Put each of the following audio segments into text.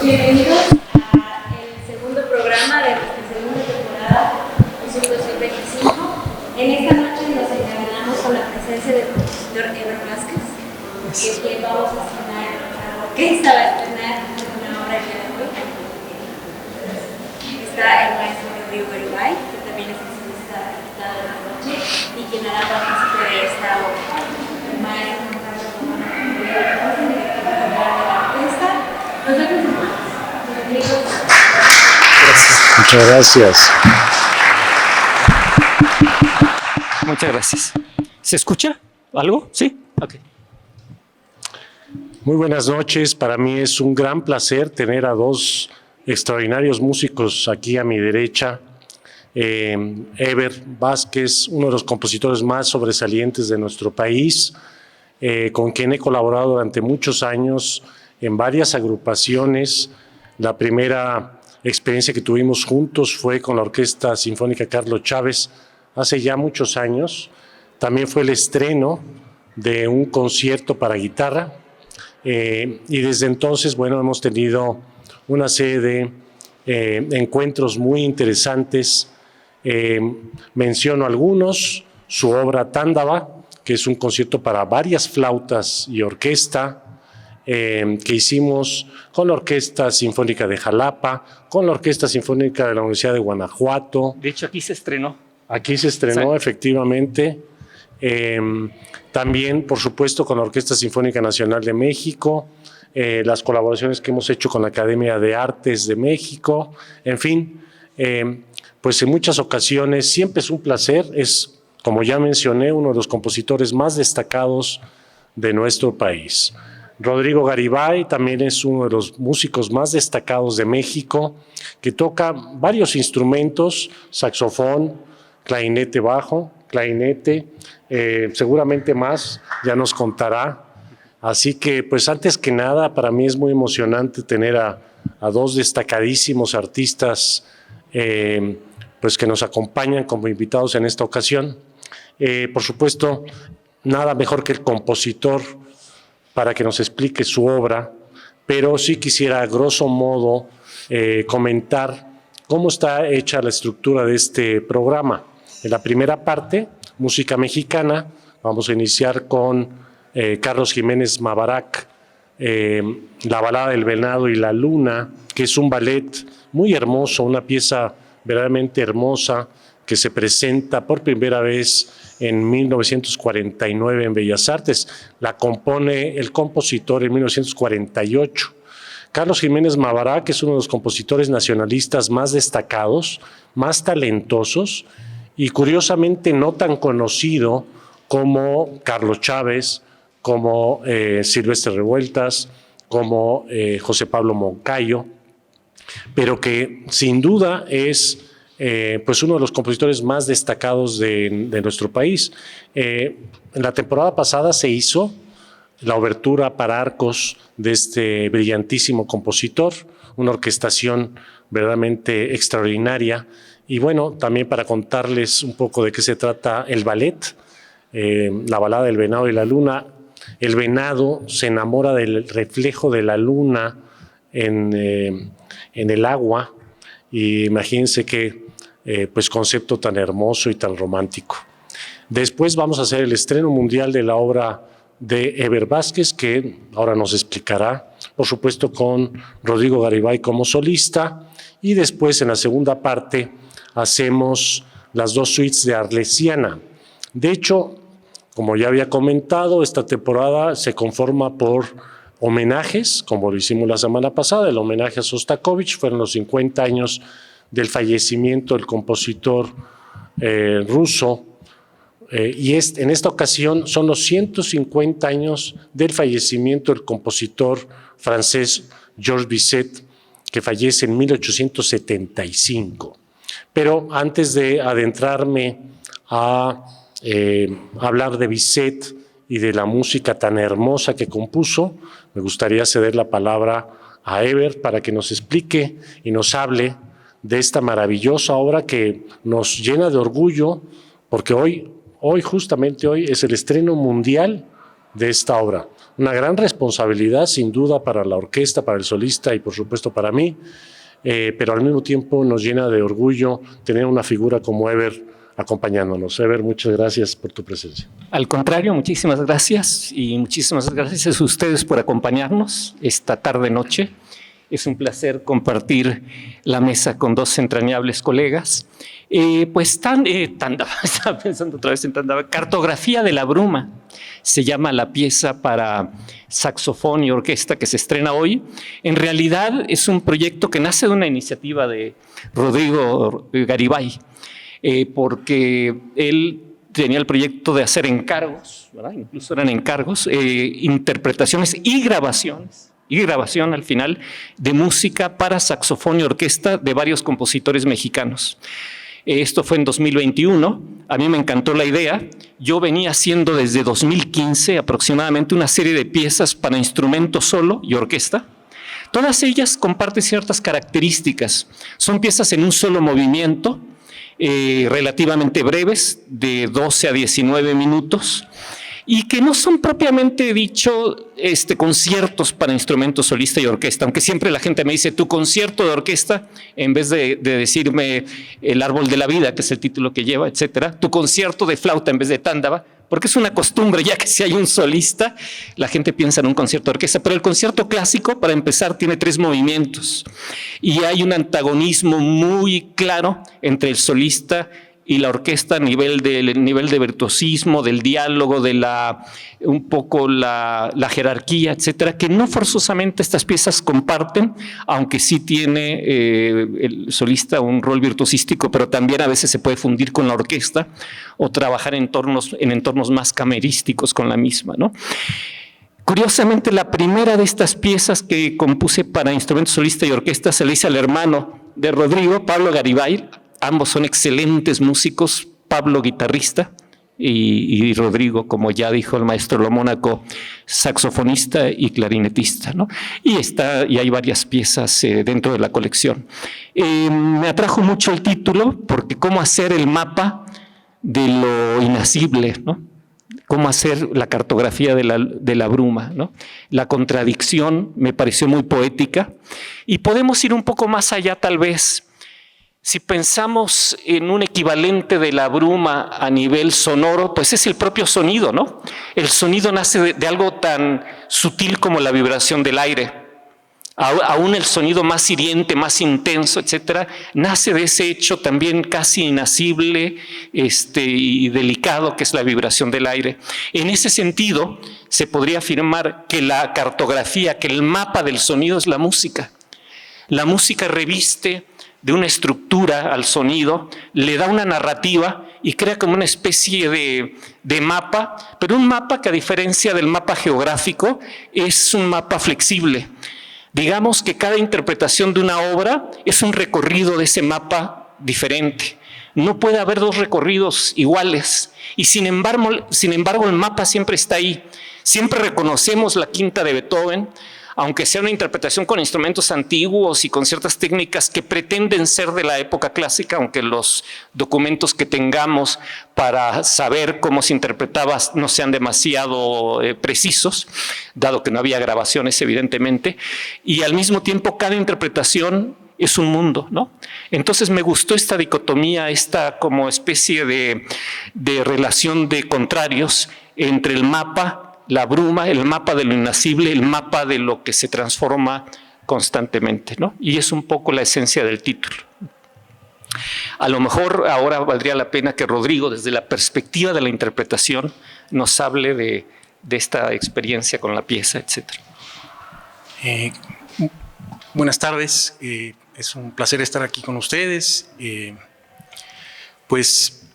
Bienvenidos al segundo programa de nuestra segunda temporada, Música 2025. En esta noche nos encadenamos con la presencia del compositor Eber Vázquez, que es quien vamos a estrenar, la orquesta va a estrenar una obra el día de hoy. Está el maestro Rodrigo Garibay, que también es el solista invitado de la noche y quien hará la música de esta obra. El maestro Carlos director de la orquesta. Nos vemos más. Muchas gracias. Muchas gracias. ¿Se escucha algo? ¿Sí? Ok. Muy buenas noches. Para mí es un gran placer tener a dos extraordinarios músicos aquí a mi derecha. Eber Vázquez, uno de los compositores más sobresalientes de nuestro país, con quien he colaborado durante muchos años en varias agrupaciones. La primera experiencia que tuvimos juntos fue con la Orquesta Sinfónica Carlos Chávez hace ya muchos años. También fue el estreno de un concierto para guitarra y desde entonces, bueno, hemos tenido una serie de encuentros muy interesantes. Menciono algunos: su obra Tándava, que es un concierto para varias flautas y orquesta, que hicimos con la Orquesta Sinfónica de Jalapa, con la Orquesta Sinfónica de la Universidad de Guanajuato. De hecho, aquí se estrenó. Aquí se estrenó, sí, efectivamente. También, por supuesto, con la Orquesta Sinfónica Nacional de México, las colaboraciones que hemos hecho con la Academia de Artes de México, en fin, pues en muchas ocasiones siempre es un placer. Es, como ya mencioné, uno de los compositores más destacados de nuestro país. Rodrigo Garibay también es uno de los músicos más destacados de México, que toca varios instrumentos: saxofón, clarinete bajo, clarinete, seguramente más, ya nos contará. Así que, pues antes que nada, para mí es muy emocionante tener a dos destacadísimos artistas pues que nos acompañan como invitados en esta ocasión. Por supuesto, nada mejor que el compositor para que nos explique su obra, pero sí quisiera, a grosso modo, comentar cómo está hecha la estructura de este programa. En la primera parte, música mexicana, vamos a iniciar con Carlos Jiménez Mabarak, La balada del venado y la luna, que es un ballet muy hermoso, una pieza verdaderamente hermosa, que se presenta por primera vez en 1949 en Bellas Artes. La compone el compositor en 1948. Carlos Jiménez Mabarak es uno de los compositores nacionalistas más destacados, más talentosos y curiosamente no tan conocido como Carlos Chávez, como Silvestre Revueltas, como José Pablo Moncayo, pero que sin duda es pues uno de los compositores más destacados de nuestro país. En la temporada pasada se hizo la obertura para arcos de este brillantísimo compositor, una orquestación verdaderamente extraordinaria. Y bueno, también para contarles un poco de qué se trata el ballet, La balada del venado y la luna. El venado se enamora del reflejo de la luna en el agua, y imagínense qué pues concepto tan hermoso y tan romántico. Después vamos a hacer el estreno mundial de la obra de Eber Vázquez, que ahora nos explicará, por supuesto con Rodrigo Garibay como solista, y después en la segunda parte hacemos las dos suites de Arlesiana. De hecho, como ya había comentado, esta temporada se conforma por homenajes, como lo hicimos la semana pasada. El homenaje a Sostakovich fueron los 50 años del fallecimiento del compositor ruso, y en esta ocasión son los 150 años del fallecimiento del compositor francés Georges Bizet, que fallece en 1875. Pero antes de adentrarme a hablar de Bizet y de la música tan hermosa que compuso, me gustaría ceder la palabra a Eber para que nos explique y nos hable de esta maravillosa obra que nos llena de orgullo, porque hoy, justamente hoy, es el estreno mundial de esta obra. Una gran responsabilidad, sin duda, para la orquesta, para el solista y, por supuesto, para mí, pero al mismo tiempo nos llena de orgullo tener una figura como Eber acompañándonos. Eber, muchas gracias por tu presencia. Al contrario, muchísimas gracias y muchísimas gracias a ustedes por acompañarnos esta tarde-noche. Es un placer compartir la mesa con dos entrañables colegas. Tándava, estaba pensando otra vez en Tándava. Cartografía de la Bruma se llama la pieza para saxofón y orquesta que se estrena hoy. En realidad es un proyecto que nace de una iniciativa de Rodrigo Garibay, porque él tenía el proyecto de hacer encargos, ¿verdad? Incluso eran encargos, interpretaciones y grabación al final de música para saxofón y orquesta de varios compositores mexicanos. Esto fue en 2021, a mí me encantó la idea. Yo venía haciendo desde 2015 aproximadamente una serie de piezas para instrumento solo y orquesta. Todas ellas comparten ciertas características. Son piezas en un solo movimiento, relativamente breves, de 12 a 19 minutos, y que no son propiamente dicho conciertos para instrumento solista y orquesta, aunque siempre la gente me dice tu concierto de orquesta, en vez de decirme El árbol de la vida, que es el título que lleva, etcétera, tu concierto de flauta en vez de Tándava, porque es una costumbre, ya que si hay un solista, la gente piensa en un concierto de orquesta, pero el concierto clásico, para empezar, tiene 3 movimientos y hay un antagonismo muy claro entre el solista y la orquesta a nivel de virtuosismo, del diálogo, de un poco la jerarquía, etcétera, que no forzosamente estas piezas comparten, aunque sí tiene el solista un rol virtuosístico, pero también a veces se puede fundir con la orquesta o trabajar en entornos más camerísticos con la misma, ¿no? Curiosamente, la primera de estas piezas que compuse para instrumento solista y orquesta se le hice al hermano de Rodrigo, Pablo Garibay. Ambos son excelentes músicos, Pablo guitarrista y Rodrigo, como ya dijo el maestro Lomónaco, saxofonista y clarinetista, ¿no? Y hay varias piezas dentro de la colección. Me atrajo mucho el título porque cómo hacer el mapa de lo inacible, ¿no? Cómo hacer la cartografía de la bruma, ¿no? La contradicción me pareció muy poética y podemos ir un poco más allá tal vez. Si pensamos en un equivalente de la bruma a nivel sonoro, pues es el propio sonido, ¿no? El sonido nace de algo tan sutil como la vibración del aire. Aún el sonido más hiriente, más intenso, etcétera, nace de ese hecho también casi inacible y delicado que es la vibración del aire. En ese sentido, se podría afirmar que la cartografía, que el mapa del sonido es la música. La música reviste de una estructura al sonido, le da una narrativa y crea como una especie de mapa, pero un mapa que a diferencia del mapa geográfico es un mapa flexible. Digamos que cada interpretación de una obra es un recorrido de ese mapa diferente. No puede haber 2 recorridos iguales y sin embargo el mapa siempre está ahí. Siempre reconocemos la quinta de Beethoven, aunque sea una interpretación con instrumentos antiguos y con ciertas técnicas que pretenden ser de la época clásica, aunque los documentos que tengamos para saber cómo se interpretaba no sean demasiado precisos, dado que no había grabaciones evidentemente, y al mismo tiempo cada interpretación es un mundo, ¿no? Entonces me gustó esta dicotomía, esta como especie de relación de contrarios entre el mapa, la bruma, el mapa de lo inacible, el mapa de lo que se transforma constantemente, ¿no? Y es un poco la esencia del título. A lo mejor ahora valdría la pena que Rodrigo, desde la perspectiva de la interpretación, nos hable de esta experiencia con la pieza, etcétera. Buenas tardes, es un placer estar aquí con ustedes. Pues,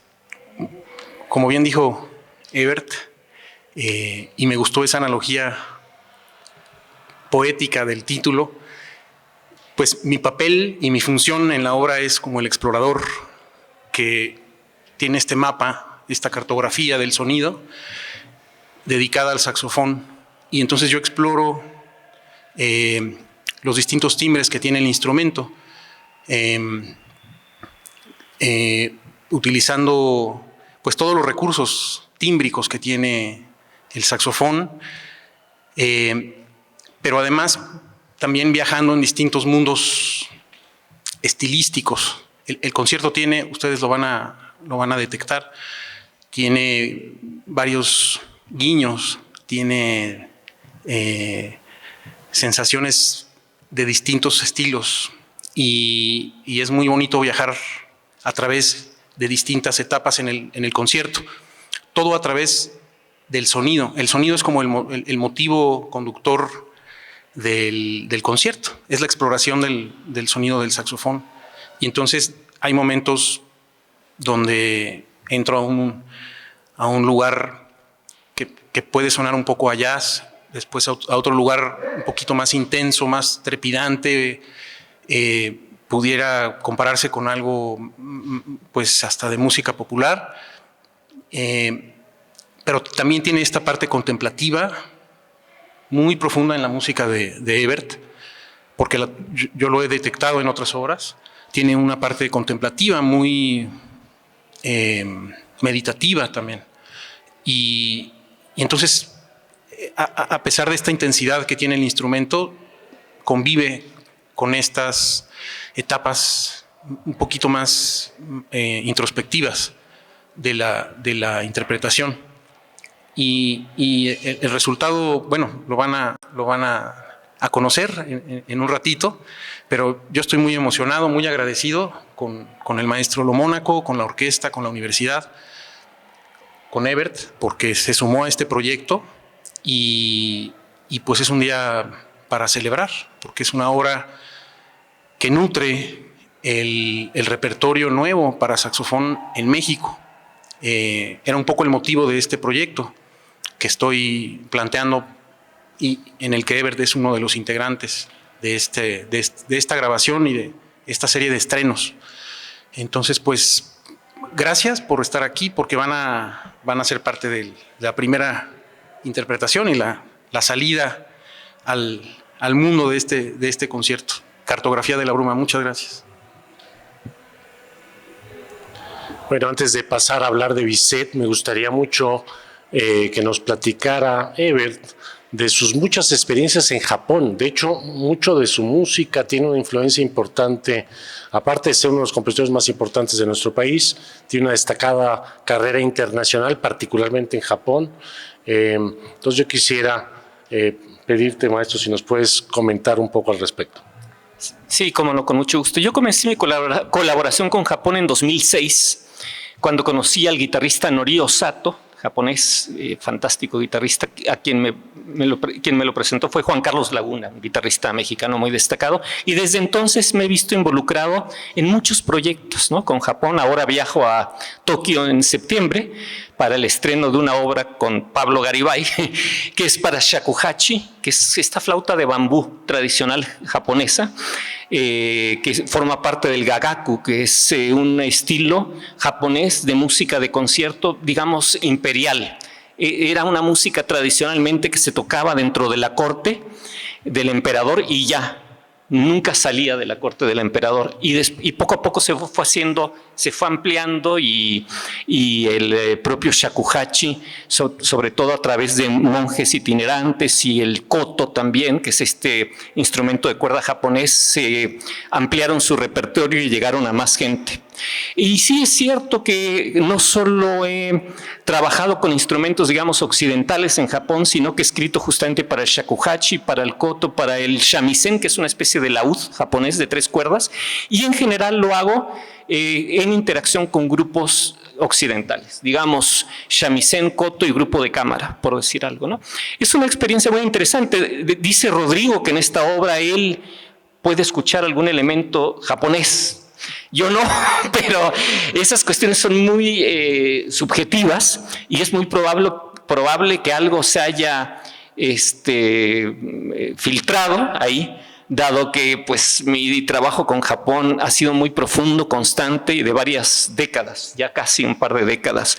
como bien dijo Ebert, y me gustó esa analogía poética del título, pues mi papel y mi función en la obra es como el explorador que tiene este mapa, esta cartografía del sonido dedicada al saxofón, y entonces yo exploro los distintos timbres que tiene el instrumento, utilizando pues todos los recursos tímbricos que tiene el saxofón, pero además también viajando en distintos mundos estilísticos. El concierto tiene, ustedes lo van a detectar, tiene varios guiños, tiene sensaciones de distintos estilos y es muy bonito viajar a través de distintas etapas en el concierto. Todo a través del sonido. El sonido es como el motivo conductor del concierto. Es la exploración del sonido del saxofón. Y entonces hay momentos donde entro a un lugar que puede sonar un poco a jazz, después a otro lugar un poquito más intenso, más trepidante, pudiera compararse con algo pues hasta de música popular, pero también tiene esta parte contemplativa muy profunda en la música de Ebert, porque yo lo he detectado en otras obras. Tiene una parte contemplativa muy meditativa también. Y entonces, a pesar de esta intensidad que tiene el instrumento, convive con estas etapas un poquito más introspectivas de la interpretación. Y el resultado, bueno, lo van a conocer en un ratito, pero yo estoy muy emocionado, muy agradecido con el maestro Lomónaco, con la orquesta, con la universidad, con Ebert, porque se sumó a este proyecto y pues es un día para celebrar, porque es una obra que nutre el repertorio nuevo para saxofón en México. Era un poco el motivo de este proyecto que estoy planteando y en el que Ebert es uno de los integrantes de esta grabación y de esta serie de estrenos. Entonces, pues, gracias por estar aquí, porque van a ser parte de la primera interpretación y la salida al mundo de este concierto. Cartografía de la Bruma. Muchas gracias. Bueno, antes de pasar a hablar de Bizet, me gustaría mucho que nos platicara Ebert de sus muchas experiencias en Japón. De hecho, mucho de su música tiene una influencia importante, aparte de ser uno de los compositores más importantes de nuestro país, tiene una destacada carrera internacional, particularmente en Japón. Entonces yo quisiera pedirte, maestro, si nos puedes comentar un poco al respecto. Sí, cómo no, con mucho gusto. Yo comencé mi colaboración con Japón en 2006, cuando conocí al guitarrista Norio Sato, japonés, fantástico guitarrista, a quien me lo presentó fue Juan Carlos Laguna, un guitarrista mexicano muy destacado, y desde entonces me he visto involucrado en muchos proyectos, ¿no? Con Japón. Ahora viajo a Tokio en septiembre para el estreno de una obra con Pablo Garibay, que es para shakuhachi, que es esta flauta de bambú tradicional japonesa, que forma parte del gagaku, que es un estilo japonés de música de concierto, digamos, imperial. Era una música tradicionalmente que se tocaba dentro de la corte del emperador y ya, nunca salía de la corte del emperador. Y poco a poco se fue ampliando y el propio shakuhachi, sobre todo a través de monjes itinerantes, y el koto también, que es este instrumento de cuerda japonés, se ampliaron su repertorio y llegaron a más gente. Y sí es cierto que no solo he trabajado con instrumentos, digamos, occidentales en Japón, sino que he escrito justamente para el shakuhachi, para el koto, para el shamisen, que es una especie de laúd japonés de 3 cuerdas, y en general lo hago en interacción con grupos occidentales, digamos, shamisen, koto y grupo de cámara, por decir algo, ¿no? Es una experiencia muy interesante. Dice Rodrigo que en esta obra él puede escuchar algún elemento japonés. Yo no, pero esas cuestiones son muy subjetivas y es muy probable que algo se haya filtrado ahí dado que pues mi trabajo con Japón ha sido muy profundo, constante y de varias décadas, ya casi un par de décadas.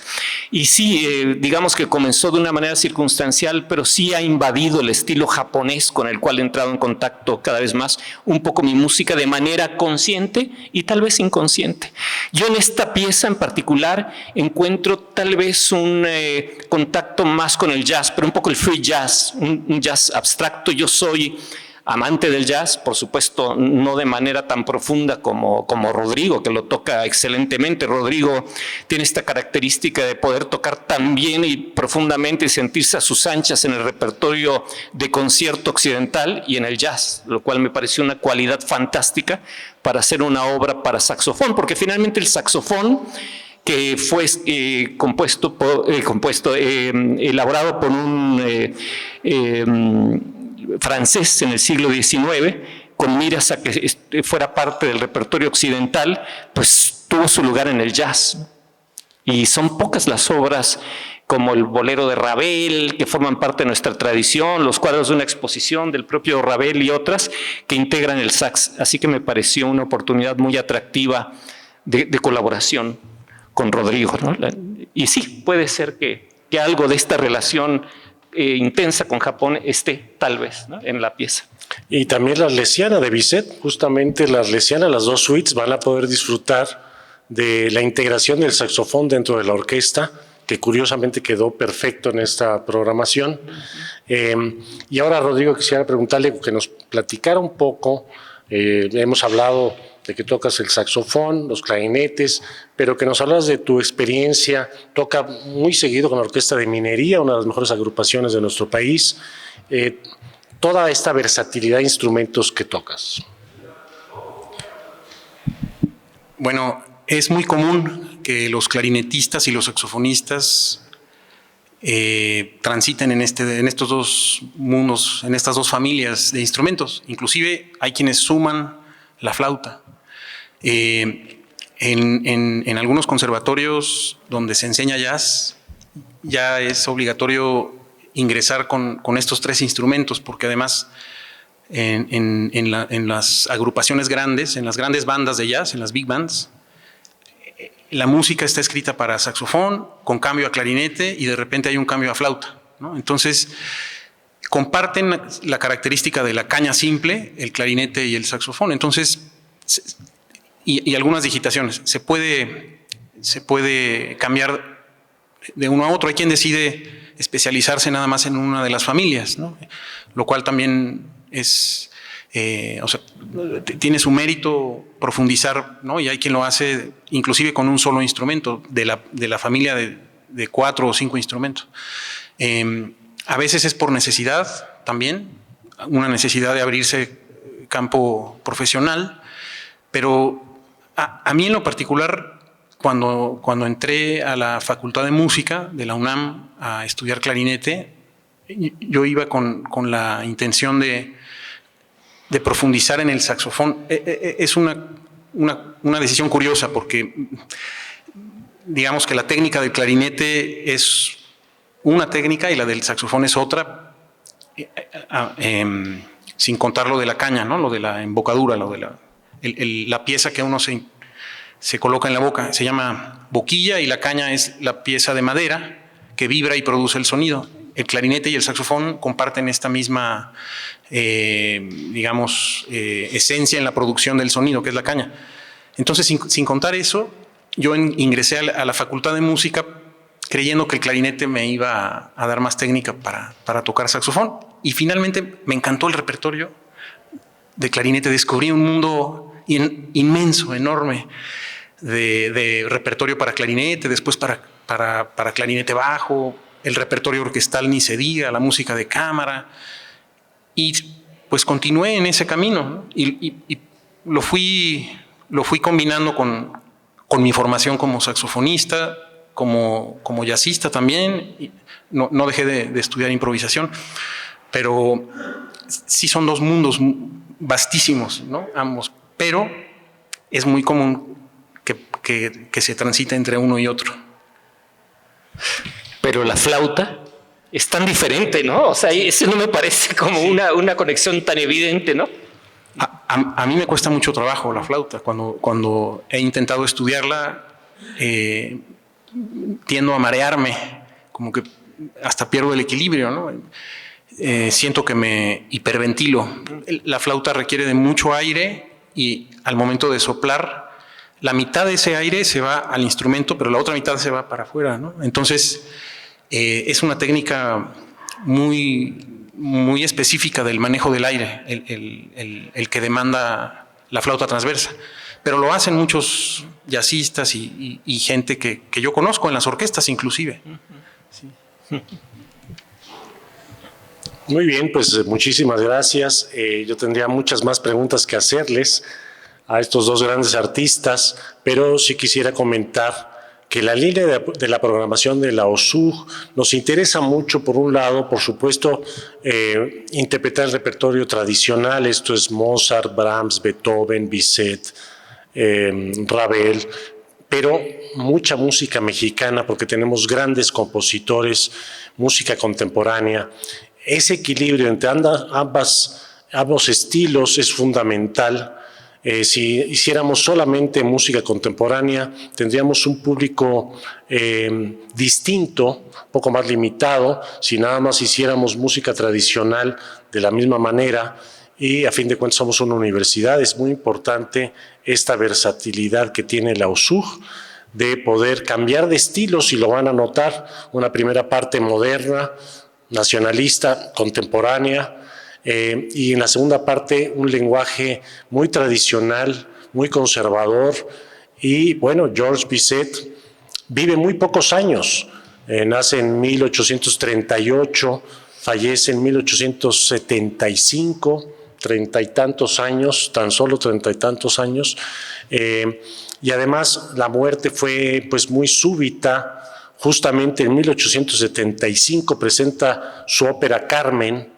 Y sí, digamos que comenzó de una manera circunstancial, pero sí ha invadido el estilo japonés con el cual he entrado en contacto cada vez más, un poco mi música de manera consciente y tal vez inconsciente. Yo en esta pieza en particular encuentro tal vez un contacto más con el jazz, pero un poco el free jazz, un jazz abstracto. Yo soy amante del jazz, por supuesto, no de manera tan profunda como Rodrigo, que lo toca excelentemente. Rodrigo tiene esta característica de poder tocar tan bien y profundamente y sentirse a sus anchas en el repertorio de concierto occidental y en el jazz, lo cual me pareció una cualidad fantástica para hacer una obra para saxofón, porque finalmente el saxofón, que fue elaborado por un francés en el siglo XIX, con miras a que fuera parte del repertorio occidental, pues tuvo su lugar en el jazz. Y son pocas las obras como el bolero de Ravel, que forman parte de nuestra tradición, los cuadros de una exposición del propio Ravel y otras, que integran el sax. Así que me pareció una oportunidad muy atractiva de colaboración con Rodrigo, ¿no? Y sí, puede ser que algo de esta relación intensa con Japón esté tal vez, ¿no?, en la pieza. Y también la Arlesiana de Bizet, justamente la Arlesiana, las dos suites van a poder disfrutar de la integración del saxofón dentro de la orquesta, que curiosamente quedó perfecto en esta programación. Y ahora, Rodrigo, quisiera preguntarle que nos platicara un poco, hemos hablado de que tocas el saxofón, los clarinetes, pero que nos hablas de tu experiencia. Toca muy seguido con la Orquesta de Minería, una de las mejores agrupaciones de nuestro país. Toda esta versatilidad de instrumentos que tocas. Bueno, es muy común que los clarinetistas y los saxofonistas transiten en estos dos mundos, en estas dos familias de instrumentos. Inclusive hay quienes suman la flauta. En algunos conservatorios donde se enseña jazz, ya es obligatorio ingresar con estos tres instrumentos, porque además en las agrupaciones grandes, en las grandes bandas de jazz, en las big bands, la música está escrita para saxofón, con cambio a clarinete, y de repente hay un cambio a flauta, ¿no? Entonces, comparten la característica de la caña simple, el clarinete y el saxofón. Entonces, y algunas digitaciones. Se puede cambiar de uno a otro. Hay quien decide especializarse nada más en una de las familias, ¿no? Lo cual también es, tiene su mérito profundizar, ¿no? Y hay quien lo hace inclusive con un solo instrumento de la familia de 4 o 5 instrumentos. A veces es por necesidad también, una necesidad de abrirse campo profesional, pero a mí en lo particular, cuando entré a la Facultad de Música de la UNAM a estudiar clarinete, yo iba con la intención de profundizar en el saxofón. Es una decisión curiosa, porque digamos que la técnica del clarinete es una técnica y la del saxofón es otra, sin contar lo de la caña, ¿no? Lo de la embocadura, lo de la pieza que uno se coloca en la boca. Se llama boquilla, y la caña es la pieza de madera que vibra y produce el sonido. El clarinete y el saxofón comparten esta misma, esencia en la producción del sonido, que es la caña. Entonces, sin contar eso, yo ingresé a la Facultad de Música creyendo que el clarinete me iba a dar más técnica para tocar saxofón. Y finalmente me encantó el repertorio de clarinete. Descubrí un mundo inmenso, enorme, de repertorio para clarinete, después para clarinete bajo, el repertorio orquestal ni se diga, la música de cámara. Y pues continué en ese camino, ¿no? Y lo fui combinando con mi formación como saxofonista, como jazzista también. Y no dejé de estudiar improvisación, pero sí son dos mundos vastísimos, ¿no? Ambos, pero es muy común que se transite entre uno y otro. Pero la flauta es tan diferente, ¿no? O sea, eso no me parece como una conexión tan evidente, ¿no? A mí me cuesta mucho trabajo la flauta. Cuando he intentado estudiarla, tiendo a marearme, como que hasta pierdo el equilibrio, ¿no? Siento que me hiperventilo. La flauta requiere de mucho aire y al momento de soplar, la mitad de ese aire se va al instrumento, pero la otra mitad se va para afuera, ¿no? Entonces, es una técnica muy específica del manejo del aire, el que demanda la flauta transversa. Pero lo hacen muchos jazzistas y gente que yo conozco en las orquestas inclusive. Sí. Muy bien, pues muchísimas gracias. Yo tendría muchas más preguntas que hacerles a estos dos grandes artistas, pero sí quisiera comentar que la línea de la programación de la OSUG nos interesa mucho, por un lado, por supuesto, interpretar el repertorio tradicional. Esto es Mozart, Brahms, Beethoven, Bizet, Ravel, pero mucha música mexicana, porque tenemos grandes compositores, música contemporánea. Ese equilibrio entre ambos estilos es fundamental. Si hiciéramos solamente música contemporánea, tendríamos un público distinto, un poco más limitado. Si nada más hiciéramos música tradicional de la misma manera, y a fin de cuentas somos una universidad, es muy importante esta versatilidad que tiene la OSUG de poder cambiar de estilos, y lo van a notar, una primera parte moderna, nacionalista, contemporánea, y en la segunda parte un lenguaje muy tradicional, muy conservador. Y bueno, Georges Bizet vive muy pocos años, nace en 1838, fallece en 1875, 30 y tantos años, tan solo 30 y tantos años, y además la muerte fue pues muy súbita. Justamente en 1875 presenta su ópera Carmen,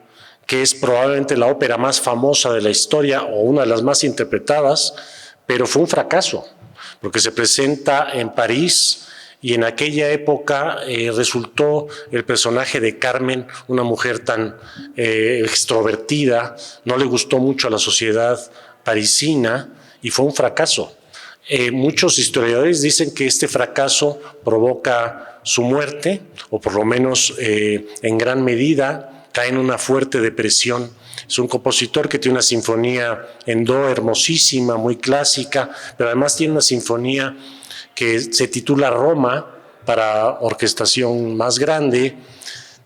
que es probablemente la ópera más famosa de la historia o una de las más interpretadas, pero fue un fracaso, porque se presenta en París y en aquella época resultó el personaje de Carmen una mujer tan extrovertida, no le gustó mucho a la sociedad parisina y fue un fracaso. Muchos historiadores dicen que este fracaso provoca su muerte, o por lo menos en gran medida cae en una fuerte depresión. Es un compositor que tiene una sinfonía en do hermosísima, muy clásica, pero además tiene una sinfonía que se titula Roma, para orquestación más grande.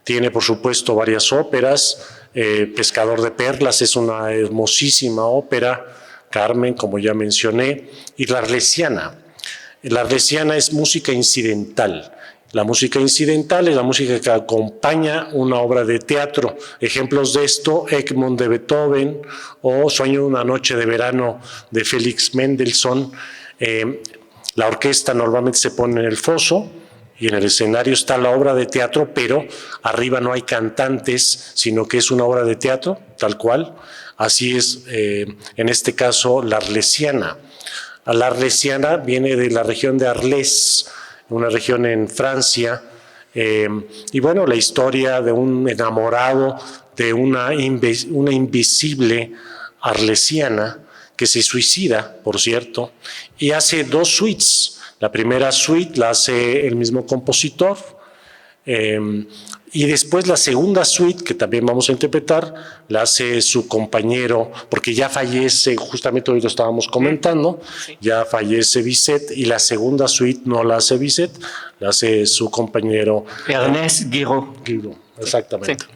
Tiene, por supuesto, varias óperas. Pescador de Perlas es una hermosísima ópera. Carmen, como ya mencioné, y la Arlesiana. La Arlesiana es música incidental. La música incidental es la música que acompaña una obra de teatro. Ejemplos de esto, Egmont de Beethoven o Sueño de una noche de verano de Félix Mendelssohn. La orquesta normalmente se pone en el foso y en el escenario está la obra de teatro, pero arriba no hay cantantes, sino que es una obra de teatro, tal cual. Así es, en este caso, la Arlesiana. La Arlesiana viene de la región de Arles, una región en Francia, y bueno, la historia de un enamorado de una invisible arlesiana que se suicida, por cierto, y hace dos suites. La primera suite la hace el mismo compositor, y después la segunda suite, que también vamos a interpretar, la hace su compañero, porque ya fallece, justamente hoy lo estábamos comentando, ya fallece Bizet, y la segunda suite no la hace Bizet, la hace su compañero Ernest Guiraud. Guiraud, exactamente.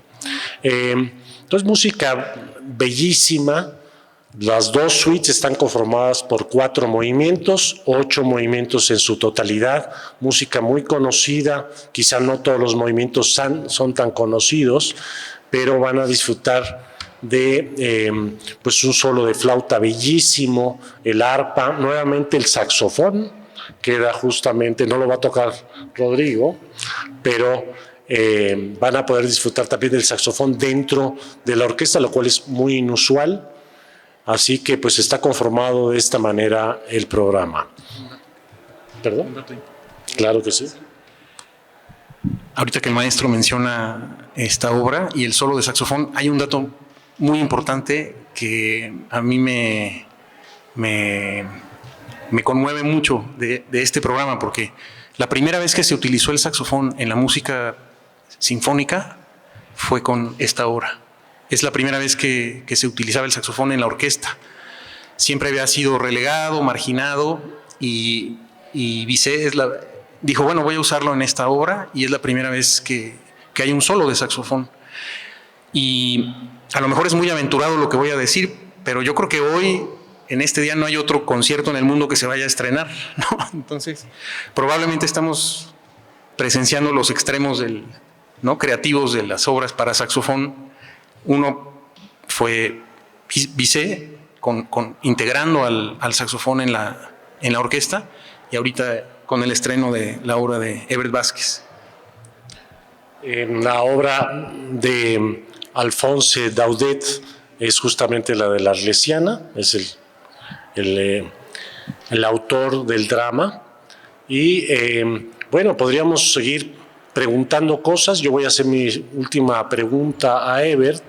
Sí. Entonces, música bellísima. Las dos suites están conformadas por 4 movimientos, 8 movimientos en su totalidad, música muy conocida, quizá no todos los movimientos son tan conocidos, pero van a disfrutar de pues un solo de flauta bellísimo, el arpa, nuevamente el saxofón, que era justamente, no lo va a tocar Rodrigo, pero van a poder disfrutar también del saxofón dentro de la orquesta, lo cual es muy inusual. Así que pues está conformado de esta manera el programa. ¿Perdón? Claro que sí. Ahorita que el maestro menciona esta obra y el solo de saxofón, hay un dato muy importante que a mí me conmueve mucho de este programa, porque la primera vez que se utilizó el saxofón en la música sinfónica fue con esta obra. Es la primera vez que se utilizaba el saxofón en la orquesta. Siempre había sido relegado, marginado, y Bizet dijo, bueno, voy a usarlo en esta obra, y es la primera vez que hay un solo de saxofón. Y a lo mejor es muy aventurado lo que voy a decir, pero yo creo que hoy, en este día, no hay otro concierto en el mundo que se vaya a estrenar, ¿no? Entonces, probablemente estamos presenciando los extremos ¿no? creativos de las obras para saxofón. Uno fue Bizet, integrando al saxofón en la orquesta, y ahorita con el estreno de la obra de Everett Vázquez. La obra de Alphonse Daudet es justamente la de la Arlesiana, es el autor del drama. Y bueno, podríamos seguir preguntando cosas. Yo voy a hacer mi última pregunta a Everett,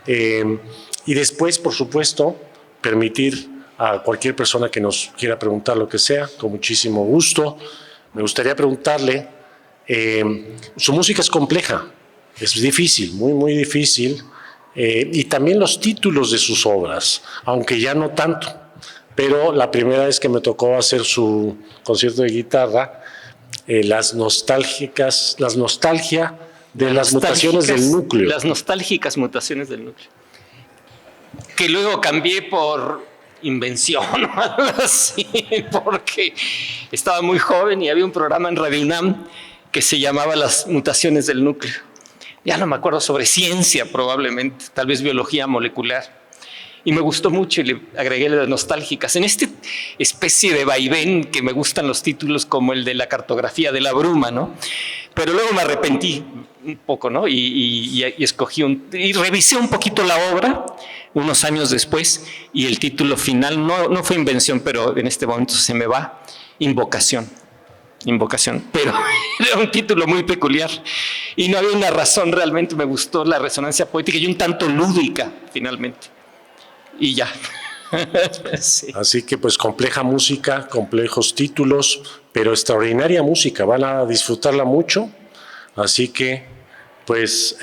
y después, por supuesto, permitir a cualquier persona que nos quiera preguntar lo que sea, con muchísimo gusto. Me gustaría preguntarle, su música es compleja, es difícil, muy, muy difícil, y también los títulos de sus obras, aunque ya no tanto, pero la primera vez que me tocó hacer su concierto de guitarra, las nostalgia de las mutaciones del núcleo. Las nostálgicas mutaciones del núcleo. Que luego cambié por invención o algo así, porque estaba muy joven y había un programa en Radio UNAM que se llamaba Las mutaciones del núcleo. Ya no me acuerdo, sobre ciencia probablemente, tal vez biología molecular. Y me gustó mucho y le agregué las nostálgicas. En esta especie de vaivén que me gustan los títulos como el de La cartografía de la bruma, ¿no? Pero luego me arrepentí un poco, ¿no? Y escogí y revisé un poquito la obra unos años después, y el título final no fue invención, pero en este momento se me va, Invocación, pero era un título muy peculiar y no había una razón. Realmente me gustó la resonancia poética y un tanto lúdica finalmente, y ya. Sí. Así que pues compleja música, complejos títulos, pero extraordinaria música, van a disfrutarla mucho. Así que pues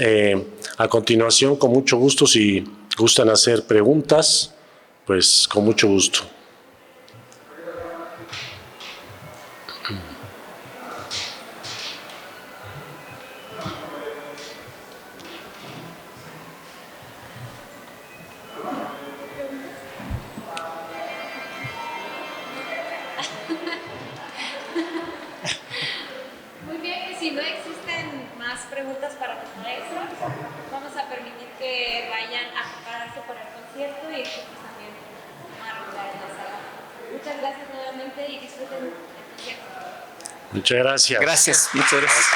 a continuación, con mucho gusto, si gustan hacer preguntas, pues con mucho gusto. Muy bien, si no existen más preguntas para los maestros, vamos a permitir que vayan a prepararse para el concierto y nosotros también a retirar en la sala. Muchas gracias nuevamente y disfruten el concierto. Muchas gracias. Gracias, muchas gracias.